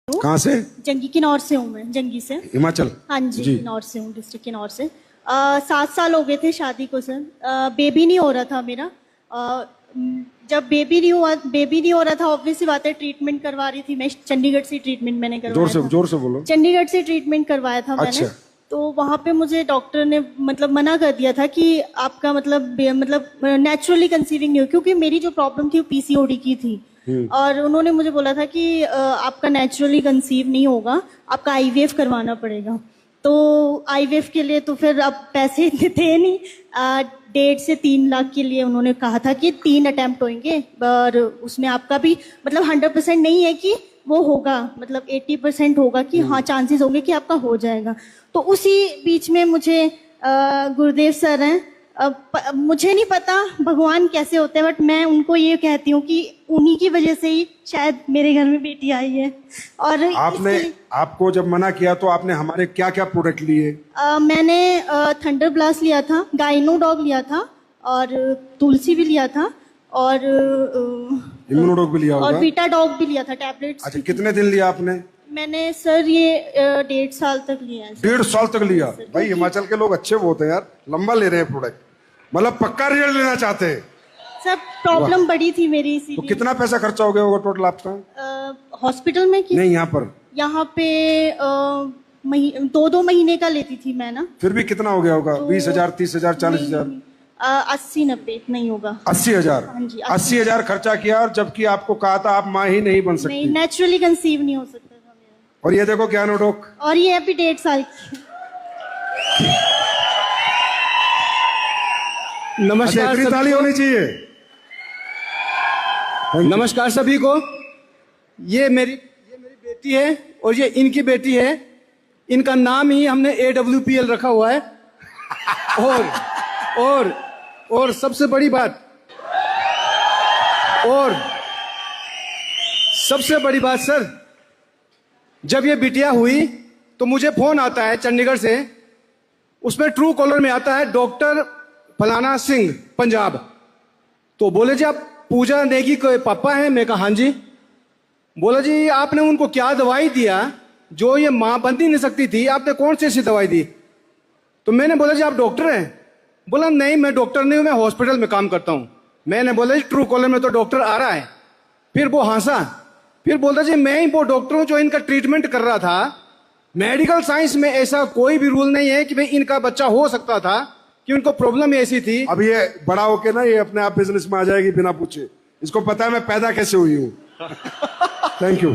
कहाँ से? जंगी किन्नौर से हूँ मैं, जंगी से। हिमाचल? हाँ जी, किन्नौर से हूँ, डिस्ट्रिक्ट किन्नौर से। 7 साल हो गए थे शादी को सर। बेबी नहीं हो रहा था मेरा। जब बेबी नहीं हो रहा था, ऑब्वियस सी बात है, ट्रीटमेंट करवा रही थी मैं। चंडीगढ़ से ट्रीटमेंट मैंने करवाया था। जोर से बोलो। चंडीगढ़ से ट्रीटमेंट करवाया था मैंने। अच्छा। तो वहाँ पे मुझे डॉक्टर ने मतलब मना कर दिया था कि आपका मतलब नेचुरली कंसीविंग नहीं हो, क्योंकि मेरी जो प्रॉब्लम थी वो पीसीओडी की थी। और उन्होंने मुझे बोला था कि आपका नेचुरली कंसीव नहीं होगा, आपका आईवीएफ करवाना पड़ेगा। तो आईवीएफ के लिए तो फिर अब पैसे इतने थे नहीं। 1.5 से 3 लाख के लिए उन्होंने कहा था कि 3 अटेम्प्ट होंगे, और उसमें आपका भी मतलब 100% नहीं है कि वो होगा, मतलब 80% होगा कि हाँ चांसेस होंगे कि आपका हो जाएगा। तो उसी बीच में मुझे गुरुदेव सर हैं, मुझे नहीं पता भगवान कैसे होते हैं, बट मैं उनको ये कहती हूँ कि उन्हीं की वजह से ही शायद मेरे घर में बेटी आई है। और आपको जब मना किया तो आपने हमारे क्या क्या प्रोडक्ट लिए? मैंने थंडर ब्लास्ट लिया था, गाइनो डॉग लिया था, और तुलसी भी लिया था, और इम्यूनोडॉग भी लिया होगा, और बीटा डॉग भी लिया था, टैबलेट्स। अच्छा, कितने दिन लिया आपने? मैंने सर ये 1.5 साल तक लिया है। 1.5 साल तक लिया? भाई हिमाचल के लोग अच्छे बहुत हैं यार, लंबा ले रहे हैं प्रोडक्ट, मतलब पक्का रिजल्ट लेना चाहते हैं। सब प्रॉब्लम बड़ी थी मेरी, इसीलिए। तो कितना पैसा खर्चा हो गया होगा टोटल आपका? हॉस्पिटल में कि नहीं, यहाँ पे 2 महीने का लेती थी मैं ना। फिर भी कितना हो गया होगा? 20,000, 30,000, 40,000? 80-90 नहीं होगा। 80,000? हाँ जी, 80,000 खर्चा किया, और जबकि आपको कहा था आप माँ ही नहीं बन सकती। नहीं, नेचुरली कंसीव नहीं हो सकता था मेरा। और ये देखो क्या नोडोक, और ये अभी 1.5 साल की। नमस्कार, इतनी ताली होनी चाहिए। नमस्कार सभी को। ये मेरी बेटी है, और ये इनकी बेटी है। इनका नाम ही हमने AWPL रखा हुआ है। और सबसे बड़ी बात, सर, जब ये बिटिया हुई तो मुझे फोन आता है चंडीगढ़ से, उसमें ट्रू कॉलर में आता है डॉक्टर फलाना सिंह पंजाब। तो बोले जी आप पूजा नेगी के पापा हैं? मैं कहा हाँ जी। बोला जी आपने उनको क्या दवाई दिया जो ये मां बन ही नहीं सकती थी, आपने कौन सी ऐसी दवाई दी? तो मैंने बोला जी आप डॉक्टर हैं? बोला नहीं मैं डॉक्टर नहीं हूं, मैं हॉस्पिटल में काम करता हूं। मैंने बोला जी ट्रू कॉलर में तो डॉक्टर आ रहा है। फिर वो हंसा, फिर बोलता जी मैं ही वो डॉक्टर हूं जो इनका ट्रीटमेंट कर रहा था। मेडिकल साइंस में ऐसा कोई भी रूल नहीं है कि भाई इनका बच्चा हो सकता था, कि उनको प्रॉब्लम ऐसी थी। अब ये बड़ा होके ना ये अपने आप बिजनेस में आ जाएगी बिना पूछे, इसको पता है मैं पैदा कैसे हुई हूँ। Thank you.